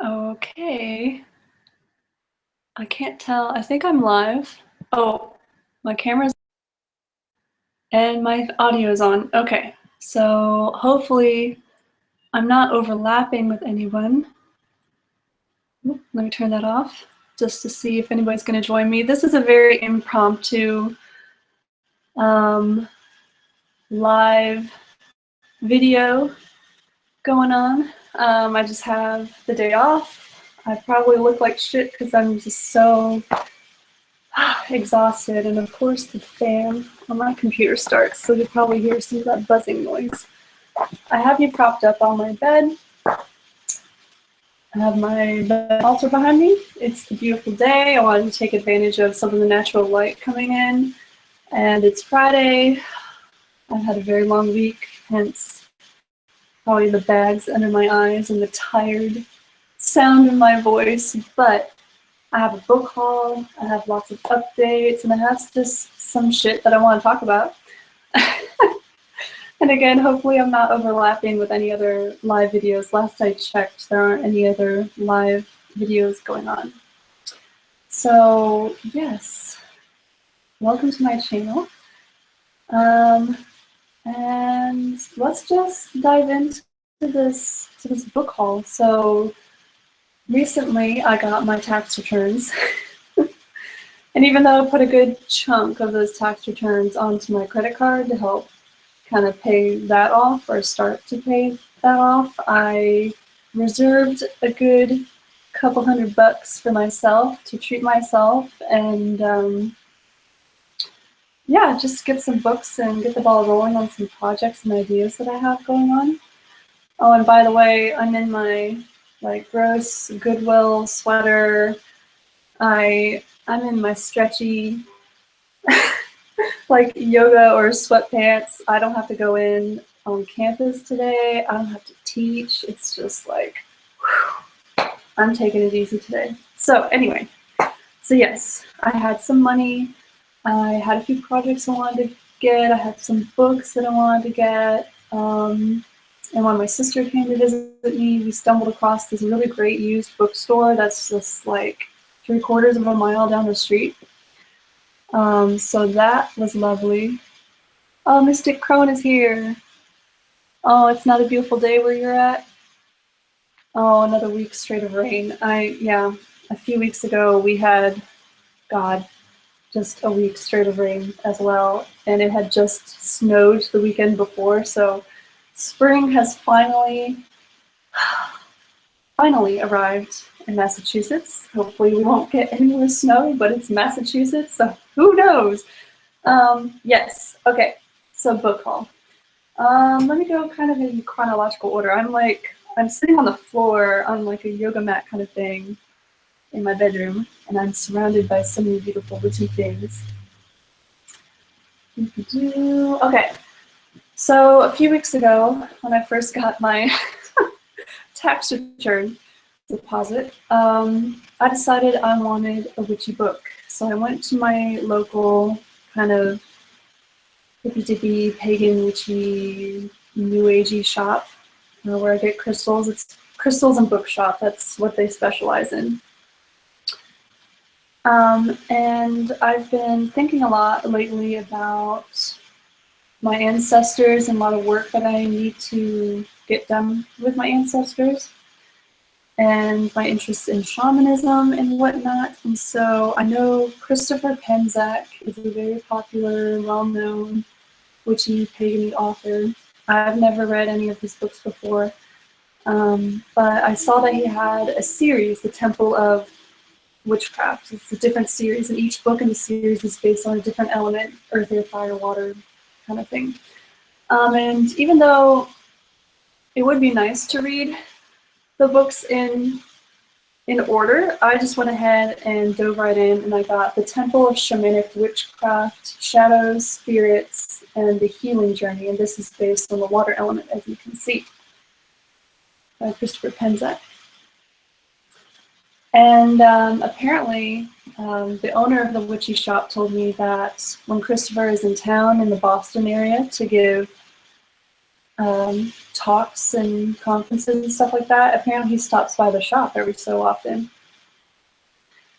Okay. I can't tell. I think I'm live. Oh, my camera's and my audio is on. Okay. So hopefully I'm not overlapping with anyone. Let me turn that off just to see if anybody's going to join me. This is a very impromptu live video going on. I just have the day off. I probably look like shit because I'm just so exhausted, and of course the fan on my computer starts, so you'll probably hear some of that buzzing noise. I have you propped up on my bed. I have my bed altar behind me. It's a beautiful day. I wanted to take advantage of some of the natural light coming in, and it's Friday. I've had a very long week, hence probably the bags under my eyes and the tired sound in my voice, but I have a book haul, I have lots of updates, and I have just some shit that I want to talk about. And again, hopefully I'm not overlapping with any other live videos. Last I checked, there aren't any other live videos going on. So yes, welcome to my channel. And let's just dive into this book haul. So recently I got my tax returns. And even though I put a good chunk of those tax returns onto my credit card to help kind of pay that off or start to pay that off, I reserved a good couple $100 for myself to treat myself and yeah, just get some books and get the ball rolling on some projects and ideas that I have going on. Oh, and by the way, I'm in my gross Goodwill sweater. I'm in my stretchy yoga or sweatpants. I don't have to go in on campus today. I don't have to teach. It's just like, whew, I'm taking it easy today. So anyway, so yes, I had some money. I had a few projects I wanted to get. I had some books that I wanted to get. And when my sister came to visit me, we stumbled across this really great used bookstore that's just like 3/4 of a mile down the street. So that was lovely. Oh, Mystic Crone is here. Oh, it's not a beautiful day where you're at? Oh, another week straight of rain. Yeah, a few weeks ago we had, God, just a week straight of rain as well. And it had just snowed the weekend before. So spring has finally arrived in Massachusetts. Hopefully we won't get any more snow, but it's Massachusetts, so who knows? Yes, okay, so book haul. Let me go kind of in chronological order. I'm sitting on the floor on like a yoga mat kind of thing in my bedroom, and I'm surrounded by so many beautiful witchy things. Okay, so a few weeks ago, when I first got my tax return deposit, I decided I wanted a witchy book. So I went to my local kind of hippy-dippy, pagan, witchy, new agey shop where I get crystals. It's crystals and bookshop. That's what they specialize in. And I've been thinking a lot lately about my ancestors and a lot of work that I need to get done with my ancestors, and my interest in shamanism and whatnot. And so I know Christopher Penczak is a very popular, well-known witchy, pagan author. I've never read any of his books before, but I saw that he had a series, The Temple of Witchcraft. It's a different series, and each book in the series is based on a different element, earth, air, fire, water kind of thing. And even though it would be nice to read the books in order, I just went ahead and dove right in, and I got The Temple of Shamanic Witchcraft, Shadows, Spirits, and the Healing Journey, and this is based on the water element, as you can see, by Christopher Penczak. And apparently, the owner of the witchy shop told me that when Christopher is in town in the Boston area to give talks and conferences and stuff like that. Apparently he stops by the shop every so often.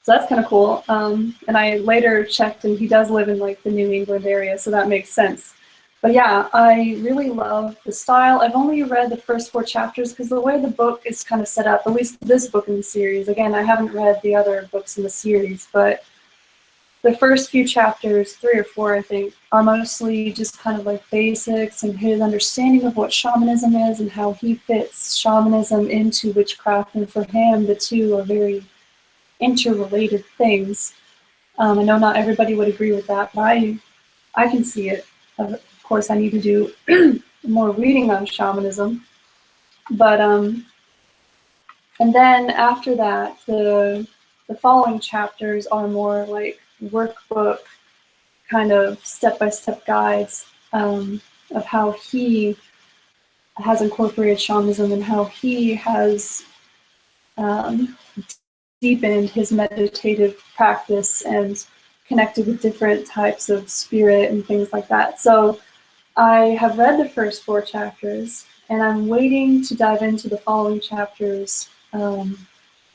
So that's kind of cool. And I later checked, and he does live in like the New England area, so that makes sense. But yeah, I really love the style. I've only read the first 4 chapters because the way the book is kind of set up, at least this book in the series, again, I haven't read the other books in the series, but the first few chapters, 3 or 4, I think, are mostly just kind of like basics and his understanding of what shamanism is and how he fits shamanism into witchcraft. And for him, the two are very interrelated things. I know not everybody would agree with that, but I can see it. Of course, I need to do more reading on shamanism. But and then after that, the following chapters are more like workbook kind of step-by-step guides of how he has incorporated shamanism and how he has deepened his meditative practice and connected with different types of spirit and things like that. So I have read the first 4 chapters, and I'm waiting to dive into the following chapters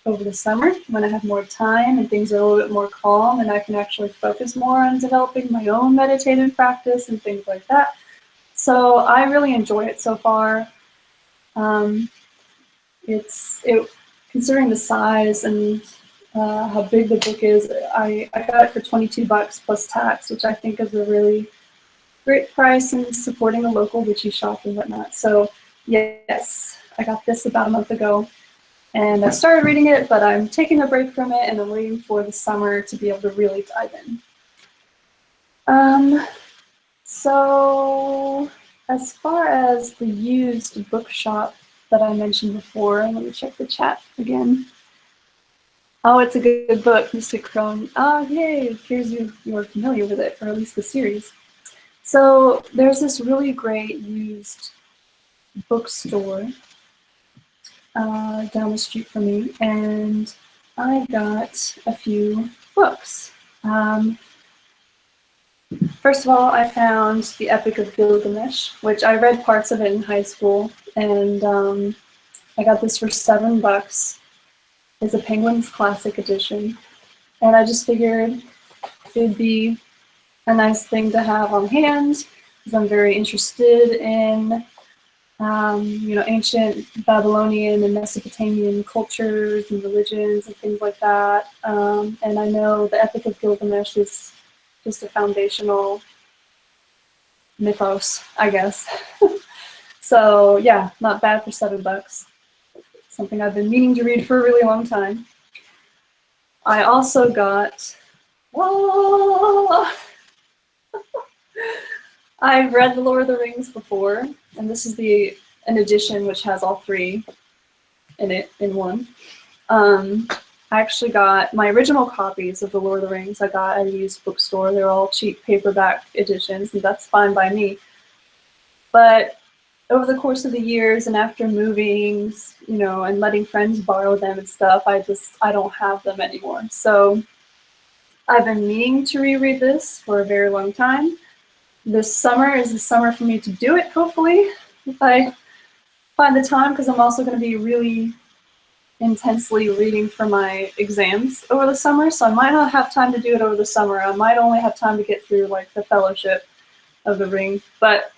over the summer when I have more time and things are a little bit more calm and I can actually focus more on developing my own meditative practice and things like that. So I really enjoy it so far. Considering the size and how big the book is, I got it for $22 plus tax, which I think is a really great price in supporting a local witchy shop and whatnot. So yes, I got this about a month ago. And I started reading it, but I'm taking a break from it, and I'm waiting for the summer to be able to really dive in. So as far as the used bookshop that I mentioned before, let me check the chat again. Oh, it's a good book, Mystic Crone. Oh, yay, it appears you're familiar with it, or at least the series. So there's this really great used bookstore down the street from me, and I got a few books. First of all, I found the Epic of Gilgamesh, which I read parts of it in high school, and I got this for $7. It's a Penguins Classic Edition, and I just figured it'd be a nice thing to have on hand because I'm very interested in ancient Babylonian and Mesopotamian cultures and religions and things like that. And I know the Epic of Gilgamesh is just a foundational mythos, I guess. So yeah, not bad for $7. Something I've been meaning to read for a really long time. I also got, I've read The Lord of the Rings before, and this is an edition which has all 3 in it in one. I actually got my original copies of The Lord of the Rings. I got at a used bookstore. They're all cheap paperback editions, and that's fine by me. But over the course of the years and after moving, and letting friends borrow them and stuff, I don't have them anymore. So I've been meaning to reread this for a very long time. This summer is the summer for me to do it, hopefully, if I find the time, because I'm also going to be really intensely reading for my exams over the summer, so I might not have time to do it over the summer. I might only have time to get through like the Fellowship of the Ring, but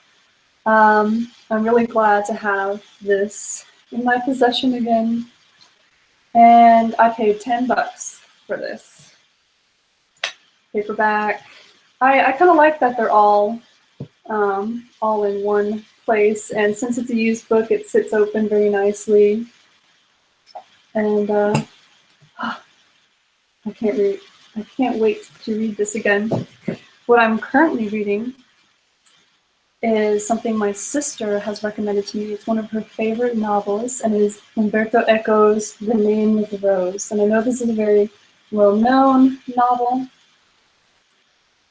I'm really glad to have this in my possession again, and I paid $10 for this paperback. I kind of like that they're all in one place, and since it's a used book, it sits open very nicely. And I can't wait to read this again. What I'm currently reading is something my sister has recommended to me. It's one of her favorite novels, and it is Umberto Eco's The Name of the Rose. And I know this is a very well-known novel,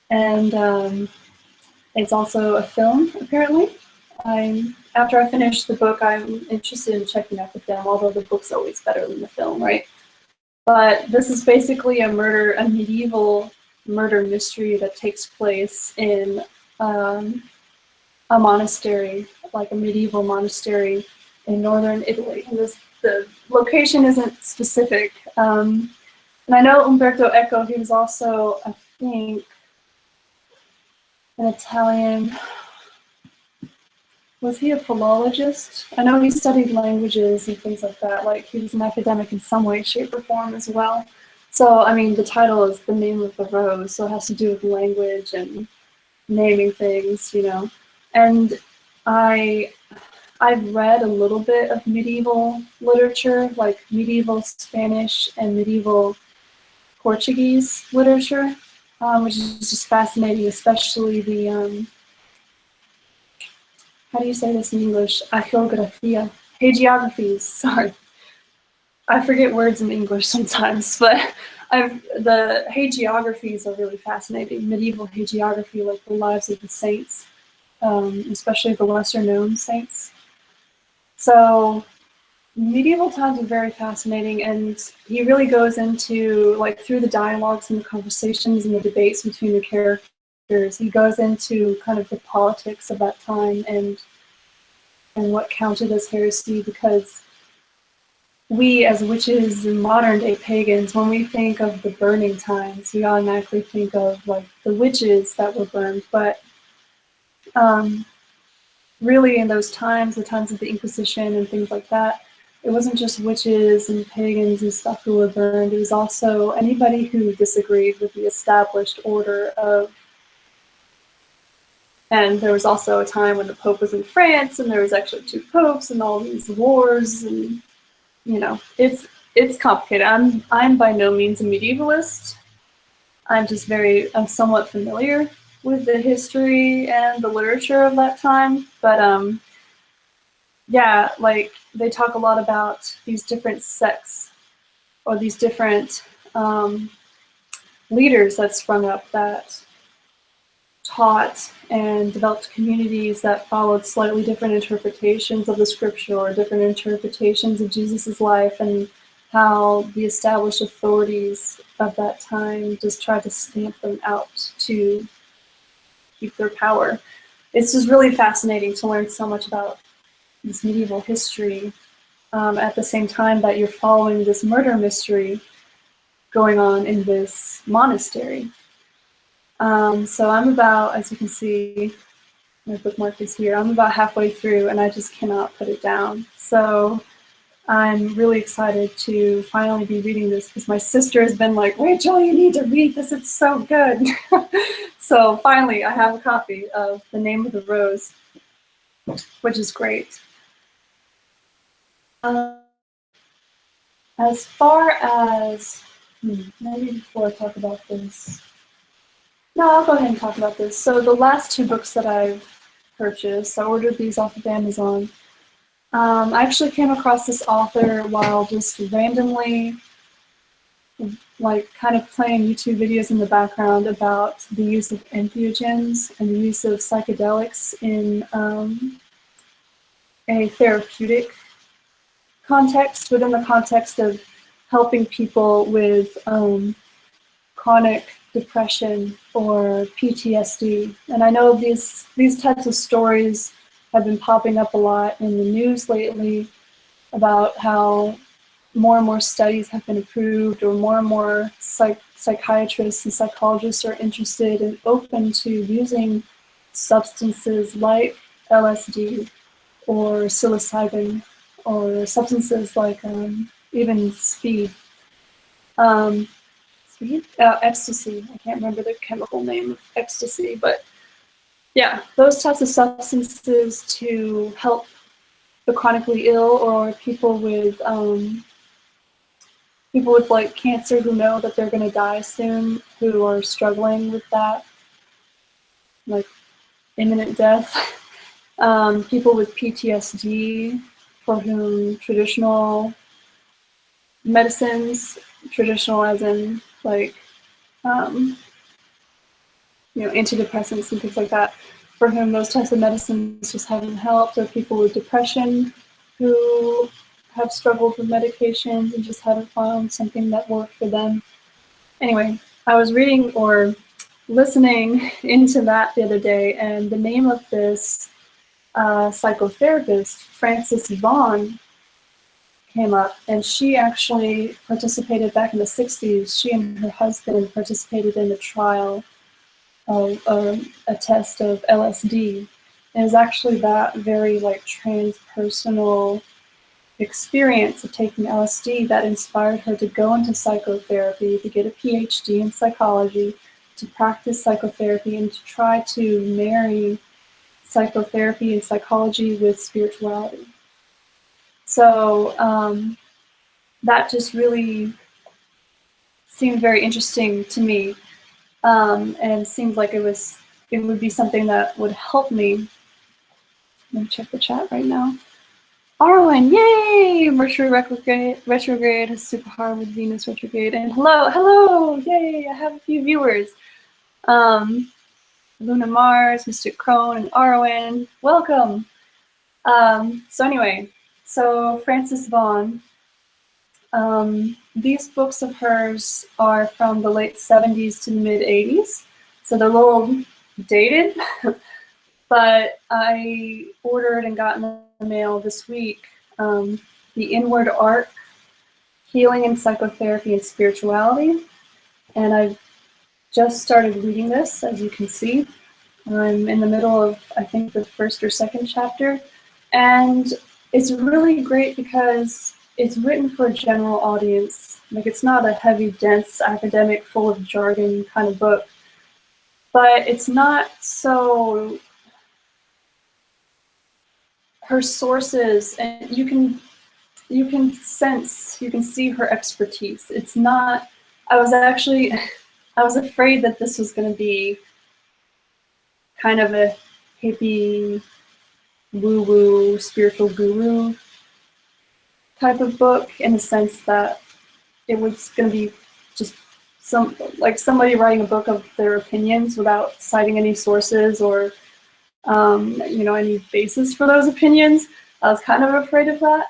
and it's also a film, apparently. After I finish the book, I'm interested in checking out the film, although the book's always better than the film, right? But this is basically a medieval murder mystery that takes place in a monastery like a medieval monastery in northern Italy. And the location isn't specific. And I know Umberto Eco, he was also, I think, an Italian. Was he a philologist? I know he studied languages and things like that. Like, he was an academic in some way, shape, or form as well. So, I mean, the title is The Name of the Rose, so it has to do with language and naming things, you know. And I've read a little bit of medieval literature, like medieval Spanish and medieval Portuguese literature, which is just fascinating, especially the how do you say this in English? Hagiographies, sorry. I forget words in English sometimes, but the hagiographies are really fascinating. Medieval hagiography, like the lives of the saints, especially the lesser known saints. So medieval times are very fascinating, and he really goes into, like, through the dialogues and the conversations and the debates between the characters, he goes into kind of the politics of that time and what counted as heresy, because we as witches and modern day pagans, when we think of the burning times, we automatically think of like the witches that were burned, but really in those times, the times of the Inquisition and things like that, it wasn't just witches and pagans and stuff who were burned, it was also anybody who disagreed with the established order of. And there was also a time when the Pope was in France, and there was actually 2 popes and all these wars, and you know, it's complicated. I'm by no means a medievalist. I'm somewhat familiar with the history and the literature of that time, but yeah, like they talk a lot about these different sects or these different leaders that sprung up that taught and developed communities that followed slightly different interpretations of the scripture or different interpretations of Jesus's life, and how the established authorities of that time just tried to stamp them out to keep their power. It's just really fascinating to learn so much about this medieval history at the same time that you're following this murder mystery going on in this monastery. So I'm about, as you can see, my bookmark is here, I'm about halfway through and I just cannot put it down. So I'm really excited to finally be reading this, because my sister has been like, Rachel, you need to read this, it's so good. So finally I have a copy of The Name of the Rose, which is great. As far as, maybe before I talk about this, no, I'll go ahead and talk about this. So the last 2 books that I've purchased, I ordered these off of Amazon. I actually came across this author while just randomly, like, kind of playing YouTube videos in the background about the use of entheogens and the use of psychedelics in a therapeutic context, within the context of helping people with chronic depression or PTSD. And I know these types of stories have been popping up a lot in the news lately about how more and more studies have been approved, or more psychiatrists and psychologists are interested and open to using substances like LSD or psilocybin, or substances like even speed. Ecstasy. I can't remember the chemical name of ecstasy, but yeah, those types of substances to help the chronically ill, or people with like cancer who know that they're going to die soon, who are struggling with that, like imminent death. People with PTSD, for whom traditional medicines, traditional as in like antidepressants and things like that, for whom those types of medicines just haven't helped, or people with depression who have struggled with medications and just haven't found something that worked for them. Anyway, I was reading or listening into that the other day, and the name of this psychotherapist, Frances Vaughn, came up, and she actually participated back in the 60s. She and her husband participated in the trial of a test of LSD. And it was actually that very like transpersonal experience of taking LSD that inspired her to go into psychotherapy, to get a PhD in psychology, to practice psychotherapy, and to try to marry psychotherapy and psychology with spirituality. So that just really seemed very interesting to me, and seemed like it would be something that would help me. Let me check the chat right now. Arwen, yay! Mercury retrograde has super hard with Venus retrograde. And hello, yay! I have a few viewers. Luna Mars, Mr. Crone, and Arwen, welcome. So anyway, so Frances Vaughn. These books of hers are from the late 70s to the mid 80s, so they're a little dated, but I ordered and got in the mail this week The Inward Arc, Healing in Psychotherapy and Spirituality, and I've just started reading this, as you can see. I'm in the middle of, I think, the first or second chapter, and it's really great because it's written for a general audience. Like, it's not a heavy, dense, academic, full of jargon kind of book, but it's not so. Her sources, and you can sense, you can see her expertise. It's not. I was afraid that this was going to be kind of a hippie, woo-woo, spiritual guru type of book, in the sense that it was going to be just somebody writing a book of their opinions without citing any sources or any basis for those opinions. I was kind of afraid of that.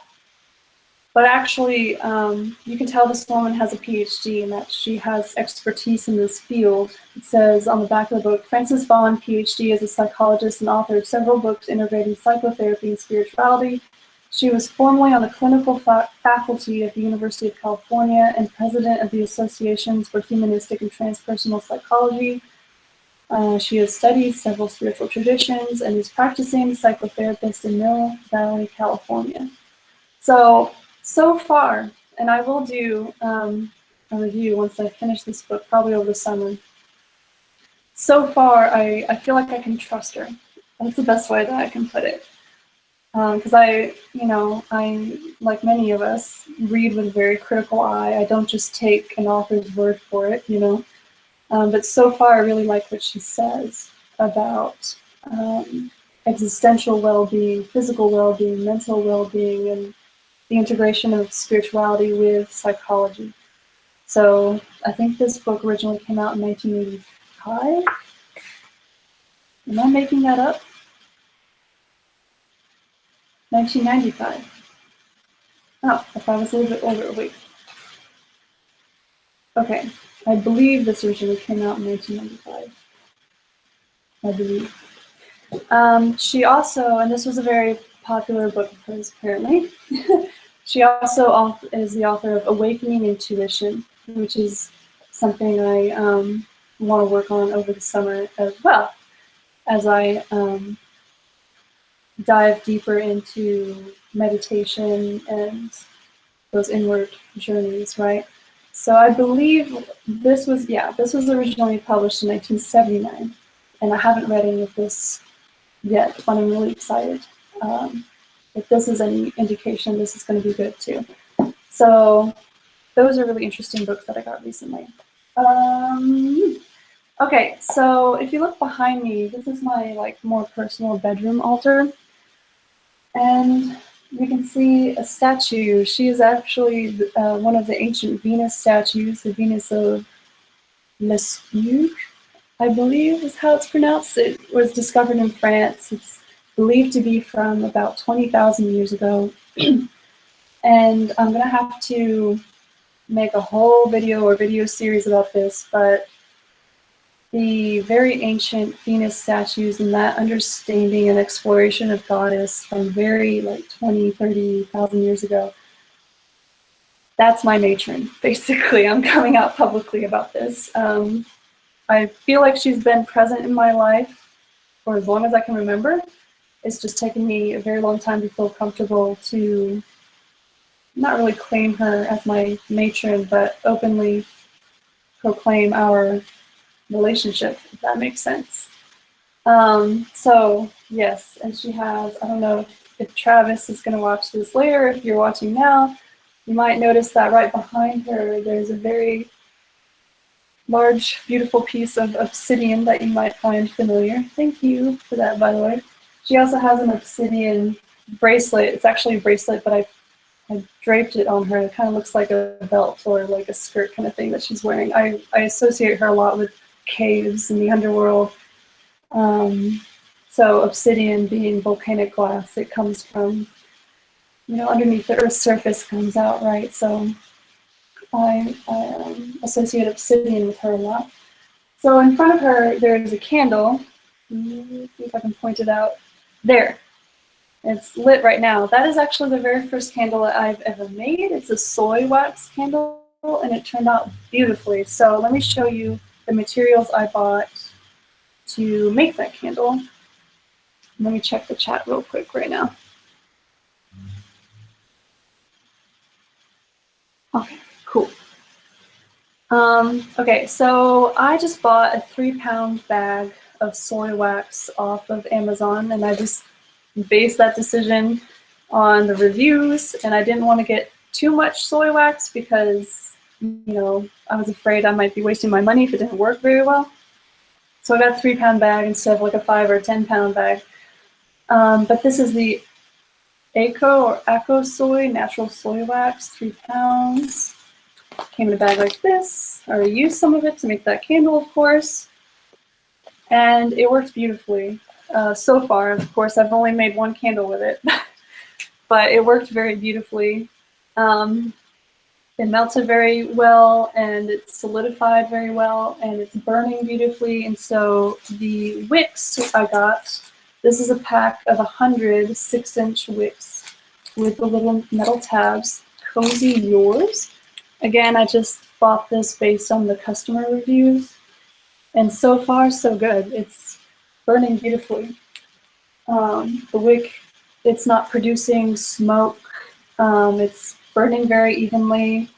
But actually, you can tell this woman has a PhD and that she has expertise in this field. It says on the back of the book, Frances Vaughn, PhD, is a psychologist and author of several books integrating psychotherapy and spirituality. She was formerly on the clinical faculty at the University of California and president of the Associations for Humanistic and Transpersonal Psychology. She has studied several spiritual traditions and is practicing psychotherapist in Mill Valley, California. So far, and I will do a review once I finish this book, probably over the summer. So far, I feel like I can trust her. That's the best way that I can put it. Because I, like many of us, read with a very critical eye. I don't just take an author's word for it, But so far, I really like what she says about existential well-being, physical well-being, mental well-being, and the integration of spirituality with psychology. So I think this book originally came out in 1985. Am I making that up? 1995. Oh, if I was a little bit older, wait. Okay, I believe this originally came out in 1995. I believe. She also, and this was a very popular book of hers apparently, she also is the author of Awakening Intuition, which is something I want to work on over the summer as well, as I dive deeper into meditation and those inward journeys, right? So I believe this was originally published in 1979, and I haven't read any of this yet, but I'm really excited. If this is any indication, this is going to be good too. So those are really interesting books that I got recently. Okay, so if you look behind me, this is my more personal bedroom altar, and you can see a statue. She is actually one of the ancient Venus statues, the Venus of Lespugue, I believe is how it's pronounced. It was discovered in France. It's believed to be from about 20,000 years ago. And I'm going to have to make a whole video or video series about this, but the very ancient Venus statues and that understanding and exploration of goddess from very like 20, 30,000 years ago. That's my matron, basically. I'm coming out publicly about this. I feel like she's been present in my life for as long as I can remember. It's just taken me a very long time to feel comfortable to not really claim her as my matron, but openly proclaim our relationship, if that makes sense. So yes, and she has, I don't know if Travis is going to watch this later, if you're watching now, you might notice that right behind her there's a very large, beautiful piece of obsidian that you might find familiar. Thank you for that, by the way. She also has an obsidian bracelet. It's actually a bracelet, but I draped it on her. It kind of looks like a belt or like a skirt kind of thing that she's wearing. I associate her a lot with caves in the underworld. So obsidian being volcanic glass, it comes from, you know, underneath the Earth's surface comes out, right? So I associate obsidian with her a lot. So in front of her, there's a candle. Let me see if I can point it out. There. It's lit right now. That is actually the very first candle that I've ever made. It's a soy wax candle, and it turned out beautifully. So let me show you the materials I bought to make that candle. Let me check the chat real quick right now. Okay, cool. Okay, so I just bought a 3-pound bag of soy wax off of Amazon, and I just based that decision on the reviews, and I didn't want to get too much soy wax because, you know, I was afraid I might be wasting my money if it didn't work very well. So I got a 3-pound bag instead of like a 5 or 10-pound bag. But this is the Eco Soy Natural Soy Wax, 3 pounds. Came in a bag like this. I already used some of it to make that candle, of course. And it worked beautifully. So far, of course, I've only made 1 candle with it. But it worked very beautifully. It melted very well, and it solidified very well, and it's burning beautifully. And so the wicks I got, this is a pack of 100 6-inch wicks with the little metal tabs. Cozy Yours. Again, I just bought this based on the customer reviews, and so far so good. It's burning beautifully. The wick, it's not producing smoke. It's burning very evenly.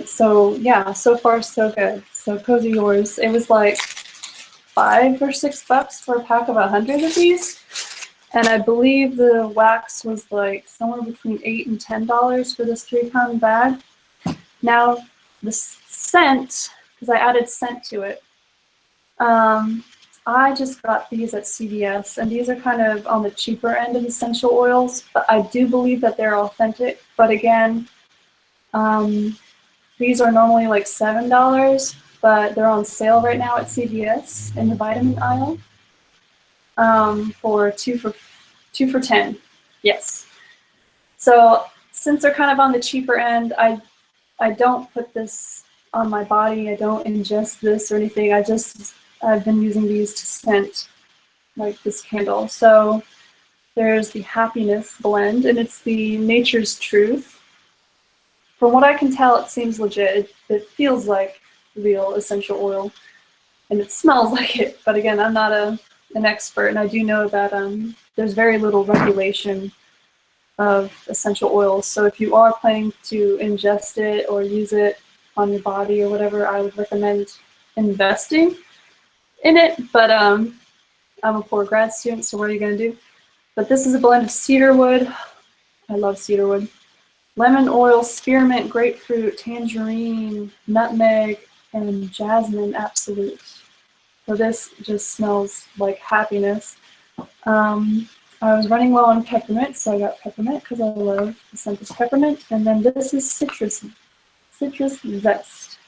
So yeah, so far so good. So Cozy Yours, it was like $5 or $6 for a pack of 100 of these, and I believe the wax was like somewhere between $8 and $10 for this 3-pound bag. Now the scent, because I added scent to it, I just got these at CVS, and these are kind of on the cheaper end of essential oils, but I do believe that they're authentic. But again, these are normally like $7, but they're on sale right now at CVS in the vitamin aisle for 2 for $10. Yes. So since they're kind of on the cheaper end, I don't put this on my body. I don't ingest this or anything. I've been using these to scent like this candle. So there's the Happiness blend, and it's the Nature's Truth. From what I can tell, it seems legit. It feels like real essential oil, and it smells like it. But again, I'm not an expert, and I do know that there's very little regulation of essential oils. So if you are planning to ingest it or use it on your body or whatever, I would recommend investing in it. But I'm a poor grad student, so what are you going to do? But this is a blend of cedarwood. I love cedarwood. Lemon oil, spearmint, grapefruit, tangerine, nutmeg, and jasmine absolute. So this just smells like happiness. I was running low on peppermint, so I got peppermint because I love the scent of peppermint. And then this is citrus zest,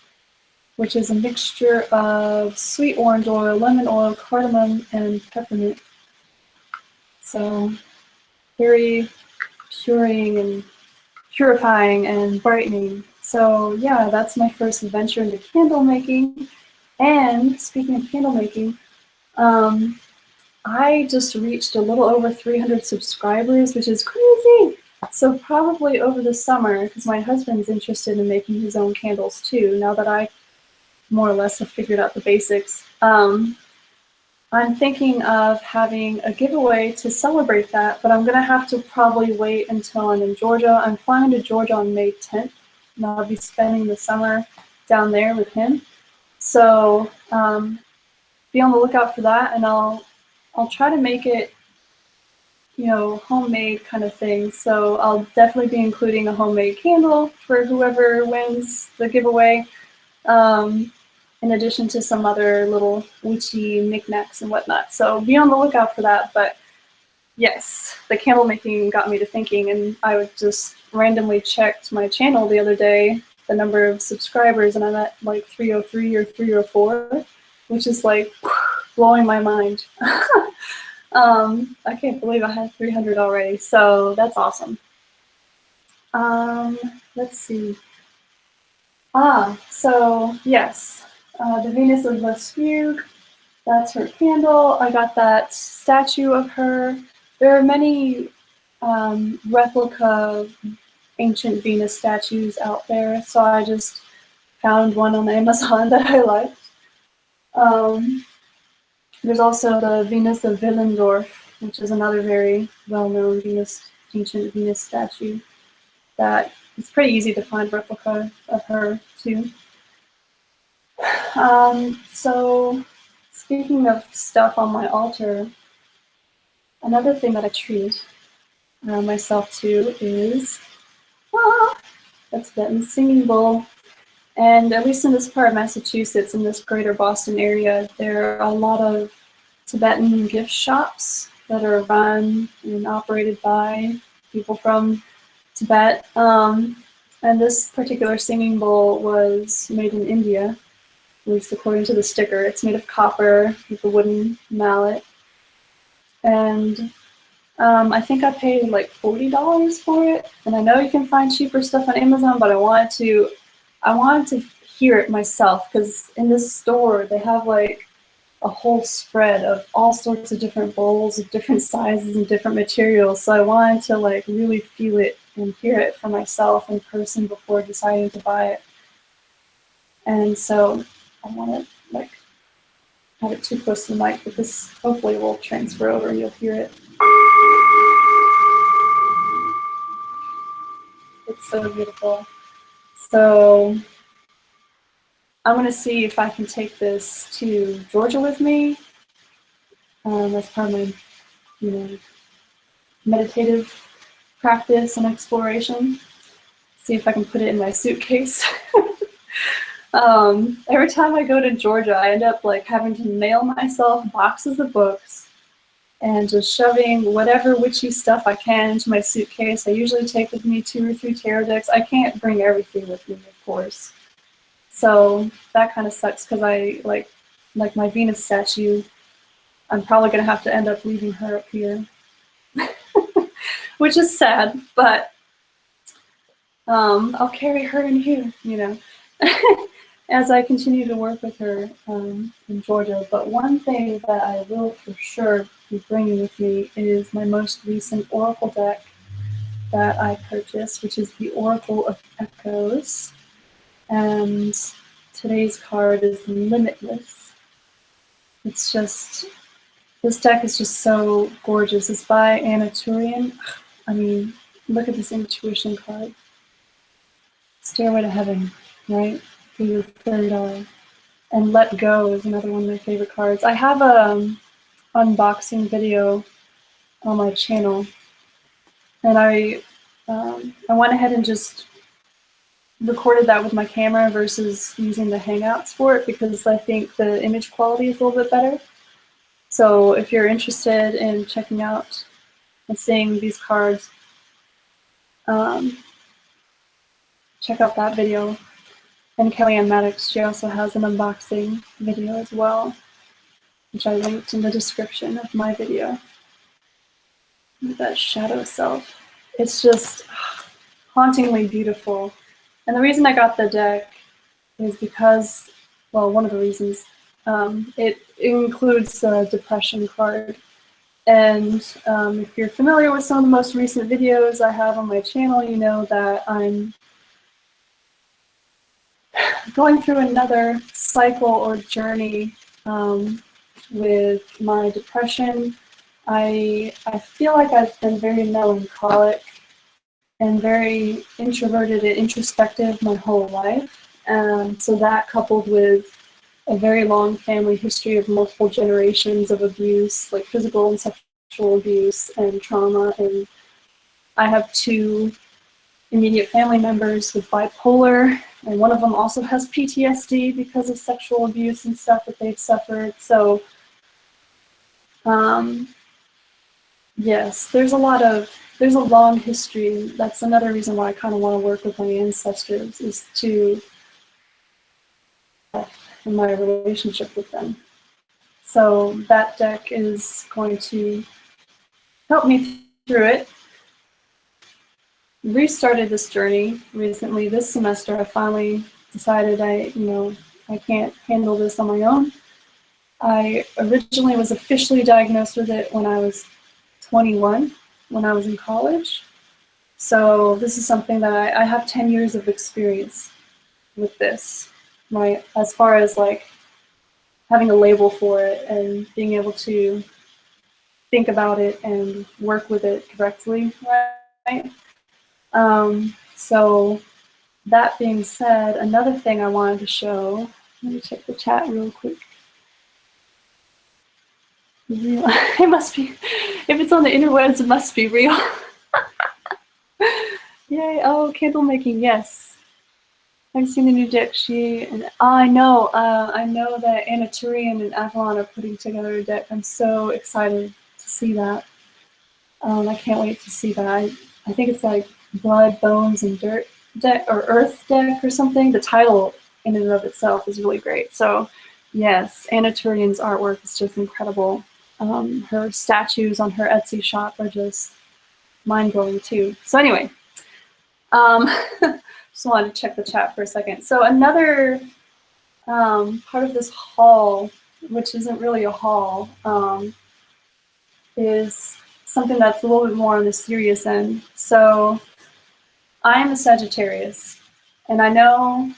which is a mixture of sweet orange oil, lemon oil, cardamom, and peppermint. So very purifying and brightening. So yeah, that's my first adventure into candle making. And speaking of candle making, I just reached a little over 300 subscribers, which is crazy. So probably over the summer, because my husband's interested in making his own candles too, now that I more or less have figured out the basics. I'm thinking of having a giveaway to celebrate that, but I'm going to have to probably wait until I'm in Georgia. I'm flying to Georgia on May 10th, and I'll be spending the summer down there with him. So be on the lookout for that, and I'll try to make it, you know, homemade kind of thing. So I'll definitely be including a homemade candle for whoever wins the giveaway. In addition to some other little witchy knickknacks and whatnot. So be on the lookout for that. But yes, the candle making got me to thinking, and I just randomly checked my channel the other day, the number of subscribers, and I'm at like 303 or 304, which is like blowing my mind. I can't believe I had 300 already, so that's awesome. Let's see. So yes. The Venus of Vespucci, that's her candle. I got that statue of her. There are many replica ancient Venus statues out there, so I just found one on Amazon that I liked. There's also the Venus of Willendorf, which is another very well-known ancient Venus statue that it's pretty easy to find replica of her too. So speaking of stuff on my altar, another thing that I treat myself to is a Tibetan singing bowl. And at least in this part of Massachusetts, in this greater Boston area, there are a lot of Tibetan gift shops that are run and operated by people from Tibet. And this particular singing bowl was made in India, at least according to the sticker. It's made of copper with a wooden mallet. And I think I paid like $40 for it. And I know you can find cheaper stuff on Amazon, but I wanted to hear it myself, because in this store they have like a whole spread of all sorts of different bowls of different sizes and different materials. So I wanted to like really feel it and hear it for myself in person before deciding to buy it. And so I want to like have it too close to the mic, but this hopefully will transfer over and you'll hear it. It's so beautiful. So I'm going to see if I can take this to Georgia with me. That's part of my, meditative practice and exploration. See if I can put it in my suitcase. Every time I go to Georgia, I end up like having to mail myself boxes of books and just shoving whatever witchy stuff I can into my suitcase. I usually take with me 2 or 3 tarot decks. I can't bring everything with me, of course. So that kind of sucks, because I like my Venus statue, I'm probably going to have to end up leaving her up here, which is sad, but I'll carry her in here, as I continue to work with her in Georgia. But one thing that I will for sure be bringing with me is my most recent Oracle deck that I purchased, which is the Oracle of Echoes. And today's card is Limitless. It's just, this deck is just so gorgeous. It's by Anna Turian. I mean, look at this intuition card. Stairway to Heaven, right? For your third eye. And Let Go is another one of my favorite cards. I have a unboxing video on my channel, and I went ahead and just recorded that with my camera versus using the Hangouts for it, because I think the image quality is a little bit better. So if you're interested in checking out and seeing these cards, check out that video. And Kellyanne Maddox, she also has an unboxing video as well, which I linked in the description of my video. That shadow self. It's just hauntingly beautiful. And the reason I got the deck is because well, one of the reasons. It includes the depression card. And if you're familiar with some of the most recent videos I have on my channel, you know that I'm going through another cycle or journey with my depression. I feel like I've been very melancholic and very introverted and introspective my whole life. So that, coupled with a very long family history of multiple generations of abuse, like physical and sexual abuse and trauma. And I have 2 immediate family members with bipolar, and one of them also has PTSD because of sexual abuse and stuff that they've suffered. So yes, there's a long history. That's another reason why I kind of want to work with my ancestors, is to in my relationship with them. So that deck is going to help me through it. Restarted this journey recently this semester. I finally decided I can't handle this on my own. I originally was officially diagnosed with it when I was 21, when I was in college. So this is something that I have 10 years of experience with this, right? As far as like having a label for it and being able to think about it and work with it directly, right? So that being said, another thing I wanted to show, let me check the chat real quick. Real. It must be, if it's on the interwebs, it must be real. Yay, oh, candle making, yes. I've seen the new deck. I know that Anna Turian and Avalon are putting together a deck. I'm so excited to see that. I can't wait to see that. I think it's like Blood, Bones, and Dirt deck, or Earth deck or something. The title in and of itself is really great. So yes, Anna Turian's artwork is just incredible. Her statues on her Etsy shop are just mind-blowing too. So anyway, just wanted to check the chat for a second. So another part of this haul, which isn't really a haul, is something that's a little bit more on the serious end. So I'm a Sagittarius, and I know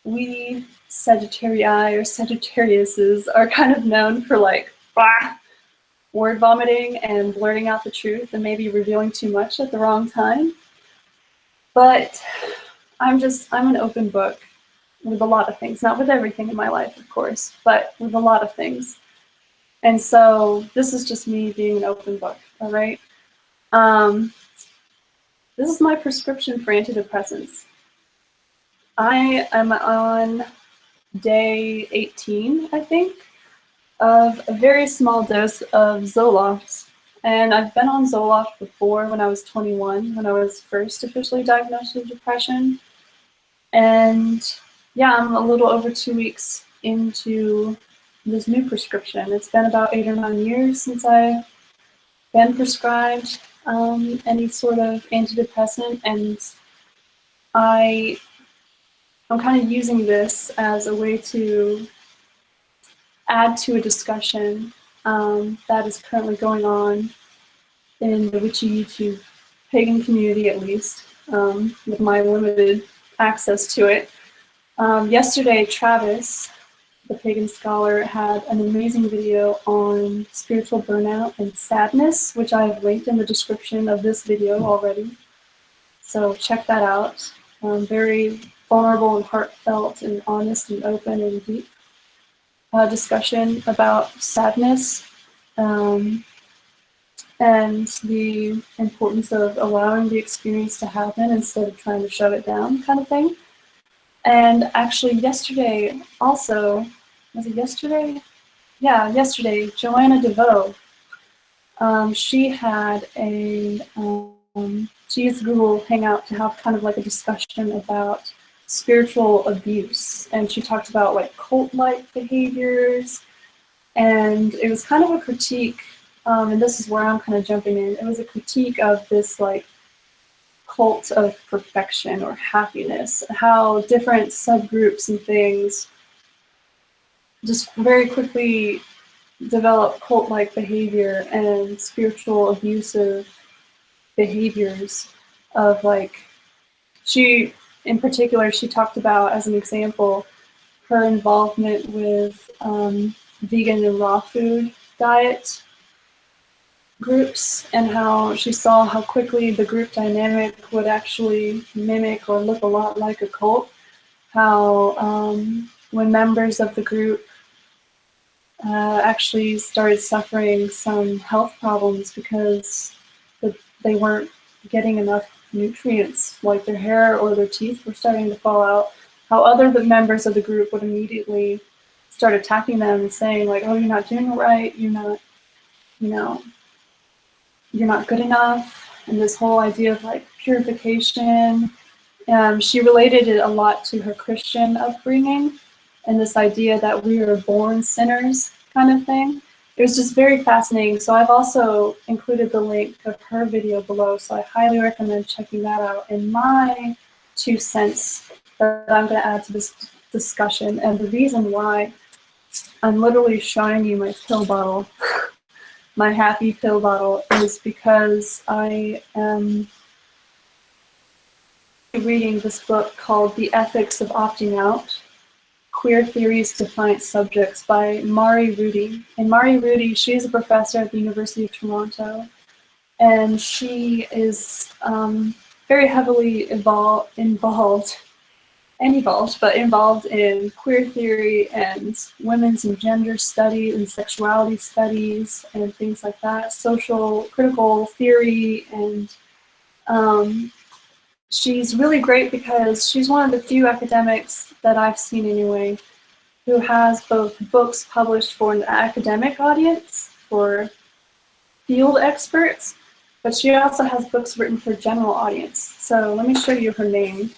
we Sagittarii or Sagittariuses are kind of known for like word vomiting and blurting out the truth and maybe revealing too much at the wrong time. But I'm an open book with a lot of things, not with everything in my life, of course, but with a lot of things. And so this is just me being an open book, all right? This is my prescription for antidepressants. I am on day 18, I think, of a very small dose of Zoloft. And I've been on Zoloft before when I was 21, when I was first officially diagnosed with depression. And yeah, I'm a little over 2 weeks into this new prescription. It's been about 8 or 9 years since I've been prescribed any sort of antidepressant, and I'm kind of using this as a way to add to a discussion that is currently going on in the witchy YouTube pagan community, at least, with my limited access to it. Yesterday, Travis, the pagan scholar, had an amazing video on spiritual burnout and sadness, which I have linked in the description of this video already. So check that out. Very vulnerable and heartfelt and honest and open and deep discussion about sadness and the importance of allowing the experience to happen instead of trying to shove it down, kind of thing. And actually yesterday also, was it yesterday? Yeah, yesterday, Joanna DeVoe, she had she used Google Hangout to have kind of like a discussion about spiritual abuse. And she talked about like cult-like behaviors. And it was kind of a critique, and this is where I'm kind of jumping in. It was a critique of this like cult of perfection or happiness, how different subgroups and things just very quickly develop cult-like behavior and spiritual abusive behaviors of like, she, in particular, she talked about as an example, her involvement with vegan and raw food diet groups, and how she saw how quickly the group dynamic would actually mimic or look a lot like a cult. How when members of the group actually started suffering some health problems because they weren't getting enough nutrients, like their hair or their teeth were starting to fall out, how other members of the group would immediately start attacking them and saying like, oh, you're not doing it right, you're not, you know, you're not good enough, and this whole idea of like purification. She related it a lot to her Christian upbringing and this idea that we were born sinners kind of thing. It was just very fascinating. So I've also included the link of her video below, so I highly recommend checking that out. And my 2 cents that I'm going to add to this discussion, and the reason why I'm literally showing you my pill bottle, my happy pill bottle, is because I am reading this book called The Ethics of Opting Out, Queer Theories, Defiant Subjects by Mari Rudy. And Mari Rudy, she's a professor at the University of Toronto, and she is very heavily involved in queer theory and women's and gender studies and sexuality studies and things like that, social critical theory, and she's really great because she's one of the few academics that I've seen anyway who has both books published for an academic audience, for field experts, but she also has books written for general audience. So let me show you her name.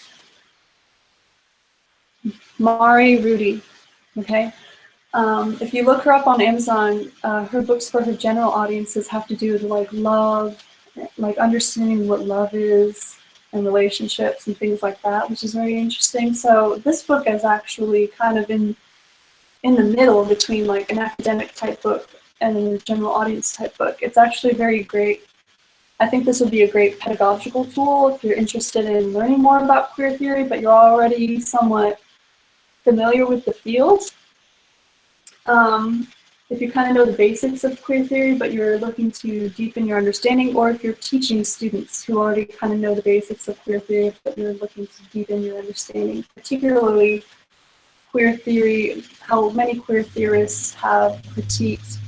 Mari Rudy, okay? If you look her up on Amazon, her books for her general audiences have to do with like love, like understanding what love is, and relationships and things like that, which is very interesting. So this book is actually kind of in the middle between like an academic type book and a general audience type book. It's actually very great. I think this would be a great pedagogical tool if you're interested in learning more about queer theory, but you're already somewhat familiar with the field. If you kind of know the basics of queer theory, but you're looking to deepen your understanding, or if you're teaching students who already kind of know the basics of queer theory, but you're looking to deepen your understanding, particularly queer theory, how many queer theorists have critiqued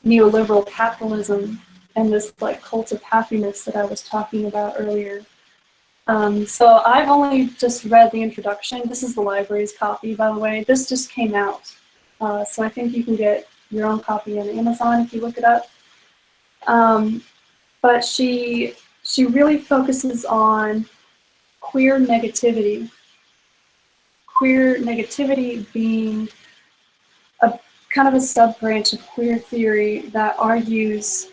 neoliberal capitalism and this like cult of happiness that I was talking about earlier. So I've only just read the introduction. This is the library's copy, by the way. This just came out. So I think you can get your own copy on Amazon if you look it up. But she really focuses on queer negativity. Queer negativity being a kind of a sub-branch of queer theory that argues,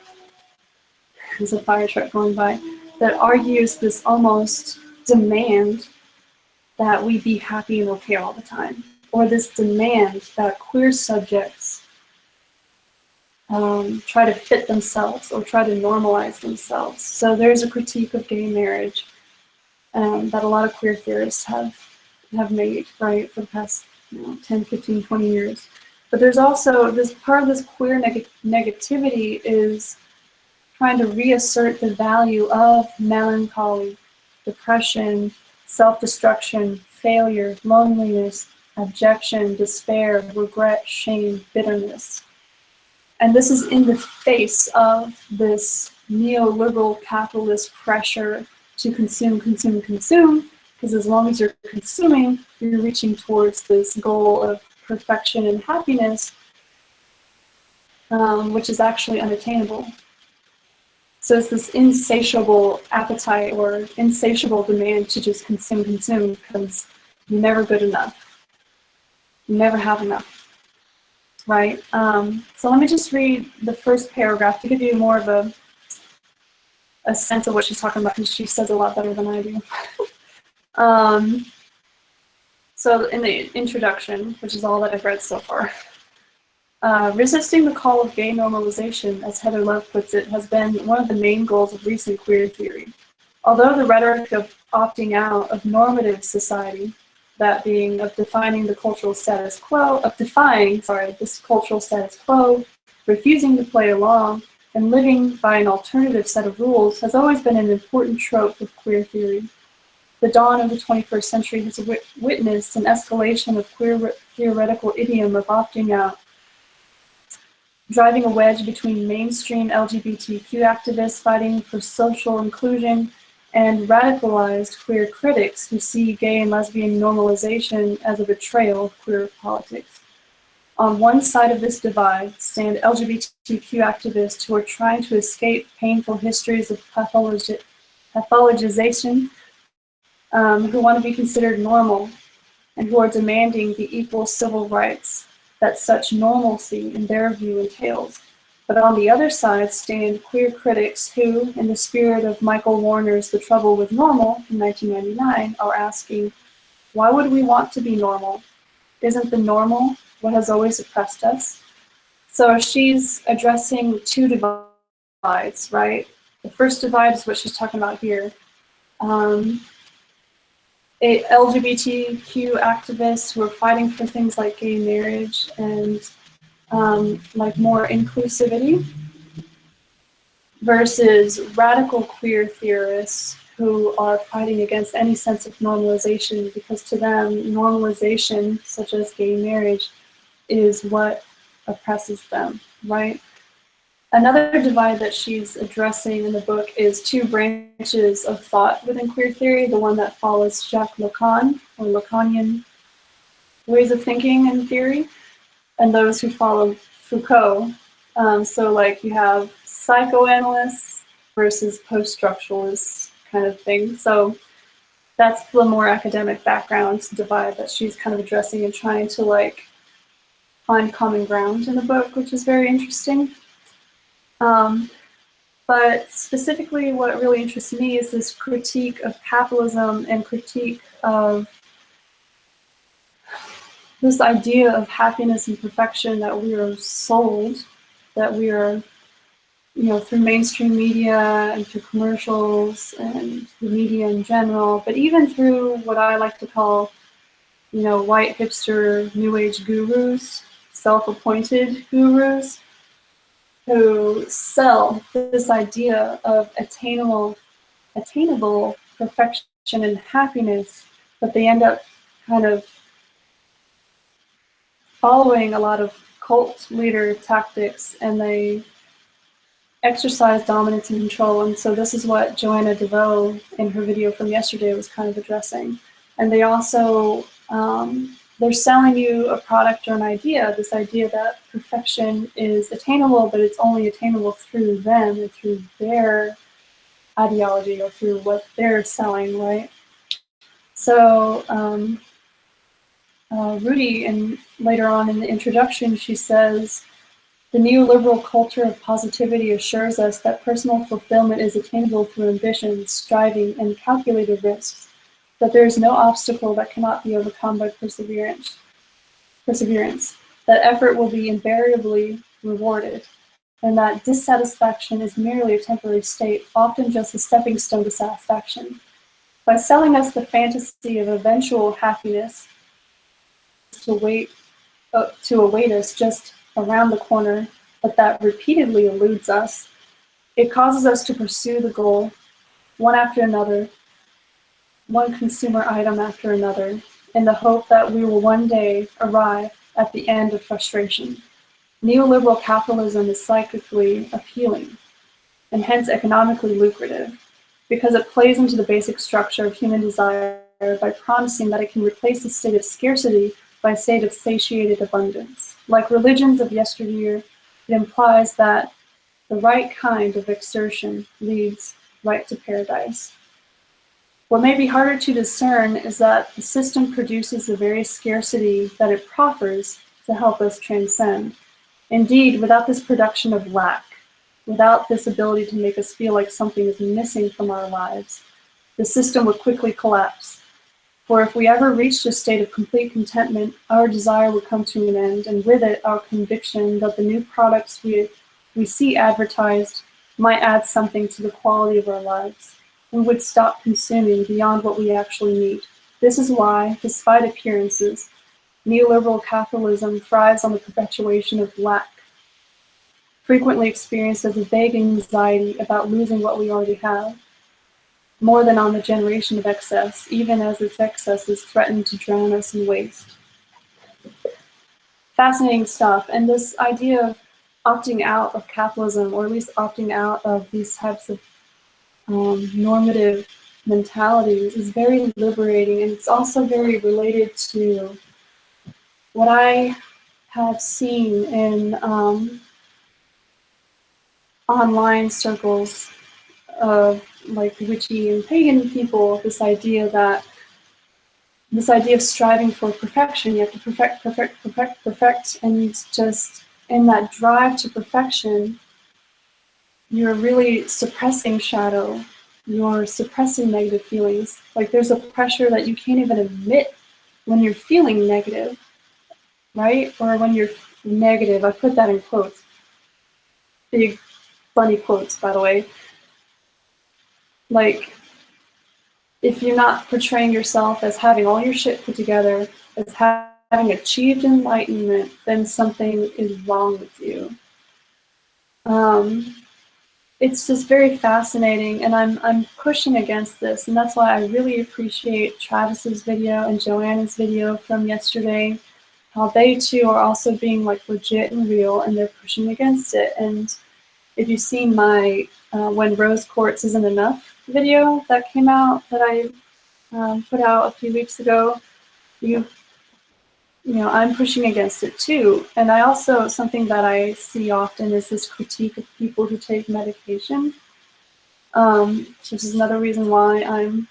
there's a fire truck going by, that argues this almost demand that we be happy and okay all the time, or this demand that queer subjects try to fit themselves or try to normalize themselves. So there's a critique of gay marriage that a lot of queer theorists have made, right, for the past 10, 15, 20 years. But there's also this part of this queer negativity is trying to reassert the value of melancholy, depression, self-destruction, failure, loneliness, abjection, despair, regret, shame, bitterness. And this is in the face of this neoliberal capitalist pressure to consume, consume, consume, because as long as you're consuming, you're reaching towards this goal of perfection and happiness, which is actually unattainable. So it's this insatiable appetite or insatiable demand to just consume, consume, because you're never good enough. You never have enough. Right? So let me just read the first paragraph to give you more of a sense of what she's talking about, because she says a lot better than I do. So in the introduction, which is all that I've read so far, Resisting the call of gay normalization, as Heather Love puts it, has been one of the main goals of recent queer theory. Although the rhetoric of opting out of normative society, that being of defying this cultural status quo, refusing to play along, and living by an alternative set of rules, has always been an important trope of queer theory. The dawn of the 21st century has witnessed an escalation of queer theoretical idiom of opting out, driving a wedge between mainstream LGBTQ activists fighting for social inclusion and radicalized queer critics who see gay and lesbian normalization as a betrayal of queer politics. On one side of this divide stand LGBTQ activists who are trying to escape painful histories of pathologization, who want to be considered normal, and who are demanding the equal civil rights that such normalcy, in their view, entails. But on the other side stand queer critics who, in the spirit of Michael Warner's The Trouble with Normal from 1999, are asking, why would we want to be normal? Isn't the normal what has always oppressed us? So she's addressing two divides, right? The first divide is what she's talking about here. LGBTQ activists who are fighting for things like gay marriage and like more inclusivity, versus radical queer theorists who are fighting against any sense of normalization, because to them, normalization, such as gay marriage, is what oppresses them, right? Another divide that she's addressing in the book is two branches of thought within queer theory, the one that follows Jacques Lacan, or Lacanian ways of thinking and theory, and those who follow Foucault. So like you have psychoanalysts versus post-structuralists kind of thing. So that's the more academic background divide that she's kind of addressing and trying to like find common ground in the book, which is very interesting. But specifically what really interests me is this critique of capitalism and critique of this idea of happiness and perfection that we are sold, that we are, you know, through mainstream media and through commercials and the media in general, but even through what I like to call, you know, white hipster new age gurus, self-appointed gurus, who sell this idea of attainable perfection and happiness, but they end up kind of following a lot of cult leader tactics, and they exercise dominance and control. And so this is what Joanna DeVoe in her video from yesterday was kind of addressing. And they also, they're selling you a product or an idea, this idea that perfection is attainable, but it's only attainable through them and through their ideology or through what they're selling, right? So Rudy, and later on in the introduction, she says, the neoliberal culture of positivity assures us that personal fulfillment is attainable through ambition, striving, and calculated risks, that there is no obstacle that cannot be overcome by perseverance, that effort will be invariably rewarded, and that dissatisfaction is merely a temporary state, often just a stepping stone to satisfaction. By selling us the fantasy of eventual happiness to await us just around the corner, but that repeatedly eludes us, it causes us to pursue the goal, one after another, one consumer item after another, in the hope that we will one day arrive at the end of frustration. Neoliberal capitalism is psychically appealing, and hence economically lucrative, because it plays into the basic structure of human desire by promising that it can replace a state of scarcity by a state of satiated abundance. Like religions of yesteryear, it implies that the right kind of exertion leads right to paradise. What may be harder to discern is that the system produces the very scarcity that it proffers to help us transcend. Indeed, without this production of lack, without this ability to make us feel like something is missing from our lives, the system would quickly collapse. For if we ever reached a state of complete contentment, our desire would come to an end, and with it our conviction that the new products we see advertised might add something to the quality of our lives. We would stop consuming beyond what we actually need. This is why, despite appearances, neoliberal capitalism thrives on the perpetuation of lack, frequently experienced as a vague anxiety about losing what we already have, more than on the generation of excess, even as its excesses threaten to drown us in waste. Fascinating stuff. And this idea of opting out of capitalism, or at least opting out of these types of normative mentalities, is very liberating. And it's also very related to what I have seen in online circles of like witchy and pagan people, this idea of striving for perfection. You have to perfect, and just in that drive to perfection, you're really suppressing shadow, you're suppressing negative feelings. Like there's a pressure that you can't even admit when you're feeling negative, right? Or when you're negative, I put that in quotes, big funny quotes, by the way. Like, if you're not portraying yourself as having all your shit put together, as having achieved enlightenment, then something is wrong with you. It's just very fascinating, and I'm pushing against this, and that's why I really appreciate Travis's video and Joanna's video from yesterday, how they too are also being like legit and real, and they're pushing against it. And if you've seen my When Rose Quartz Isn't Enough video that came out, that I put out a few weeks ago, you know, I'm pushing against it too. And I also, something that I see often is this critique of people who take medication, which is another reason why I'm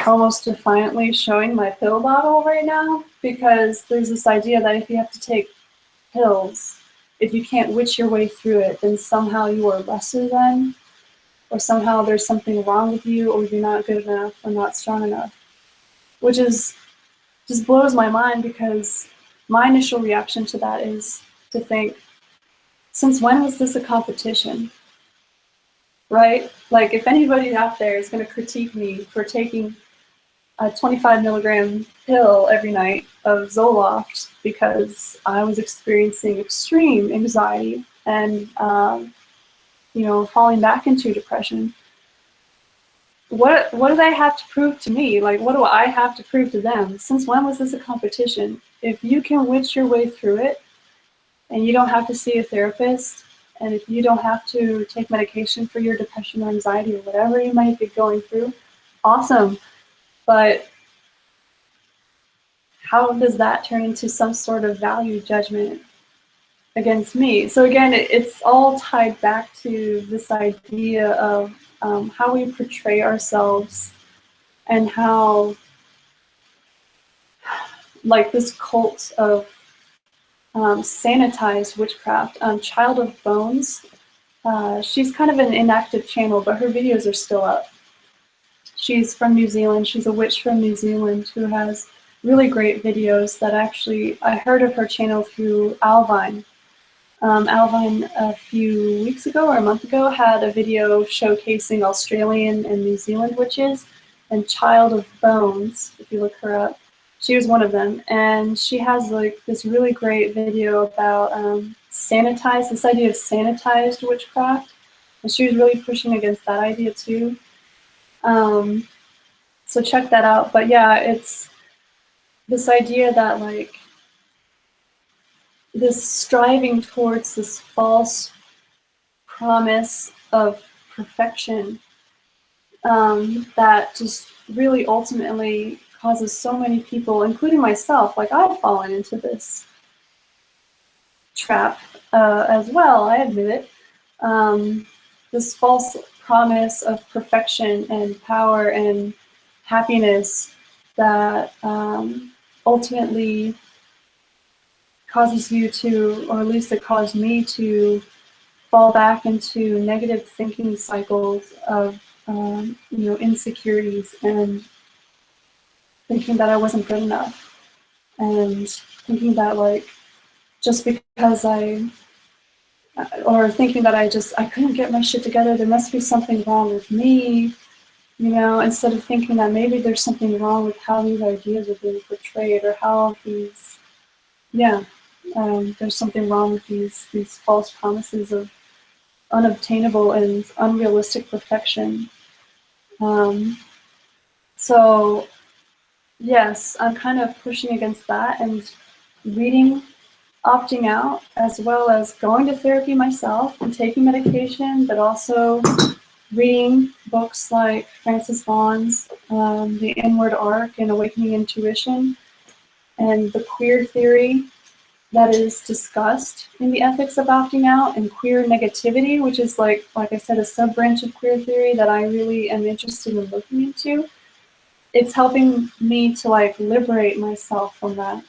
almost defiantly showing my pill bottle right now, because there's this idea that if you have to take pills, if you can't witch your way through it, then somehow you are lesser than, or somehow there's something wrong with you, or you're not good enough, or not strong enough, which is just blows my mind, because my initial reaction to that is to think, since when was this a competition, right? Like, if anybody out there is going to critique me for taking a 25 milligram pill every night of Zoloft because I was experiencing extreme anxiety and, you know, falling back into depression, what do they have to prove to me? Like, what do I have to prove to them? Since when was this a competition? If you can witch your way through it, and you don't have to see a therapist, and if you don't have to take medication for your depression or anxiety or whatever you might be going through, awesome. But how does that turn into some sort of value judgment against me? So again, it's all tied back to this idea of how we portray ourselves, and how, like, this cult of sanitized witchcraft. Child of Bones, she's kind of an inactive channel, but her videos are still up. She's from New Zealand. She's a witch from New Zealand who has really great videos that actually, I heard of her channel through Alvine. Alvine a few weeks ago or a month ago had a video showcasing Australian and New Zealand witches, and Child of Bones, if you look her up, she was one of them. And she has like this really great video about this idea of sanitized witchcraft, and she was really pushing against that idea too. So check that out. But yeah, it's this idea that, like, this striving towards this false promise of perfection that just really ultimately causes so many people, including myself, like, I've fallen into this trap as well, I admit it. This false promise of perfection and power and happiness that ultimately causes you to, or at least it caused me to, fall back into negative thinking cycles of you know, insecurities and thinking that I wasn't good enough, and thinking that like just because or thinking that I couldn't get my shit together, there must be something wrong with me, you know, instead of thinking that maybe there's something wrong with how these ideas are being portrayed, or how these, there's something wrong with these false promises of unobtainable and unrealistic perfection. So yes, I'm kind of pushing against that and reading Opting Out, as well as going to therapy myself and taking medication, but also reading books like Frances Vaughn's The Inward Arc and Awakening Intuition, and the queer theory that is discussed in the ethics of opting out, and queer negativity, which is like I said, a sub-branch of queer theory that I really am interested in looking into. It's helping me to like liberate myself from that.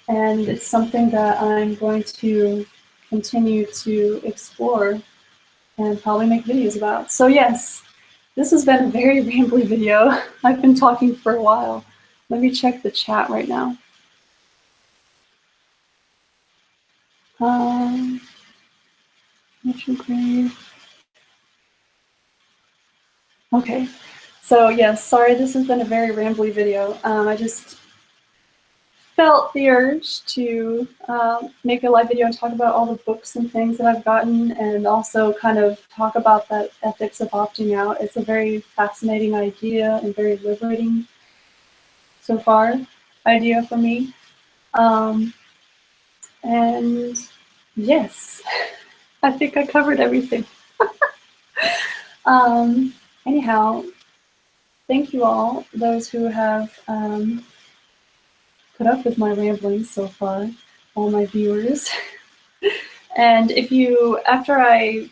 And it's something that I'm going to continue to explore and probably make videos about. So yes, this has been a very rambly video. I've been talking for a while. Let me check the chat right now. Retrograde. Okay, so yes, sorry, this has been a very rambly video. I just felt the urge to make a live video and talk about all the books and things that I've gotten, and also kind of talk about that ethics of opting out. It's a very fascinating idea and very liberating so far idea for me. And yes, I think I covered everything. Anyhow, thank you all, those who have put up with my ramblings so far, all my viewers. And if you, after I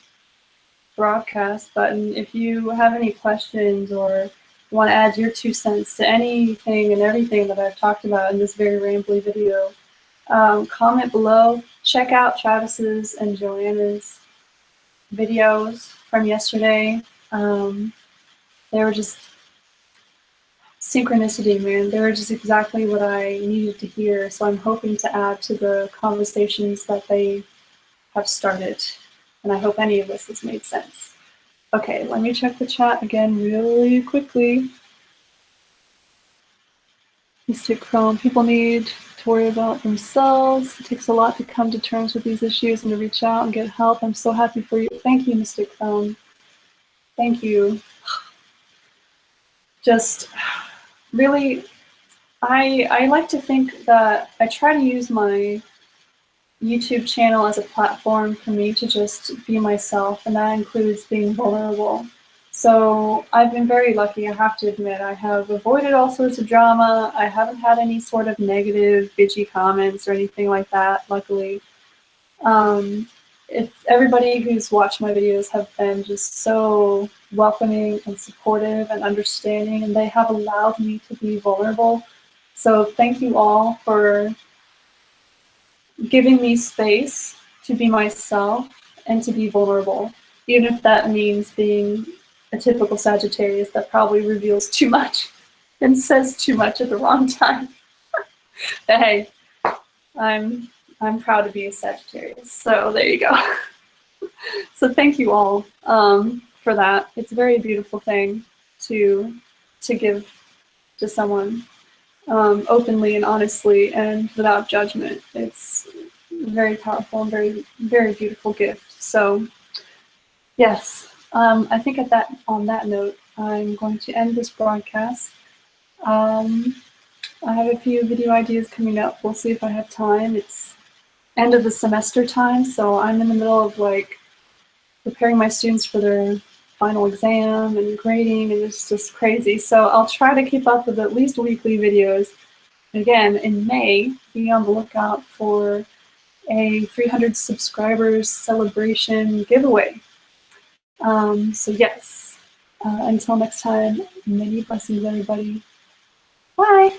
broadcast button, if you have any questions or want to add your 2 cents to anything and everything that I've talked about in this very rambly video, comment below. Check out Travis's and Joanna's videos from yesterday. They were just synchronicity, man. They were just exactly what I needed to hear. So I'm hoping to add to the conversations that they have started. And I hope any of this has made sense. Okay, let me check the chat again really quickly. Mystic Chrome, people need to worry about themselves. It takes a lot to come to terms with these issues and to reach out and get help. I'm so happy for you. Thank you, Mystic Chrome. Thank you. Just really, I like to think that I try to use my YouTube channel as a platform for me to just be myself, and that includes being vulnerable. So I've been very lucky, I have to admit. I have avoided all sorts of drama. I haven't had any sort of negative, bitchy comments or anything like that, luckily. Everybody who's watched my videos have been just so welcoming and supportive and understanding, and they have allowed me to be vulnerable. So thank you all for giving me space to be myself and to be vulnerable, even if that means being a typical Sagittarius that probably reveals too much and says too much at the wrong time. But hey, I'm proud to be a Sagittarius, so there you go. So thank you all for that. It's a very beautiful thing to give to someone openly and honestly and without judgment. It's very powerful and very, very beautiful gift. So yes, I think on that note, I'm going to end this broadcast. I have a few video ideas coming up. We'll see if I have time. It's end of the semester time, so I'm in the middle of like preparing my students for their final exam and grading, and it's just crazy. So I'll try to keep up with at least weekly videos. Again, in May, be on the lookout for a 300 subscribers celebration giveaway. So yes, until next time, many blessings, everybody. Bye.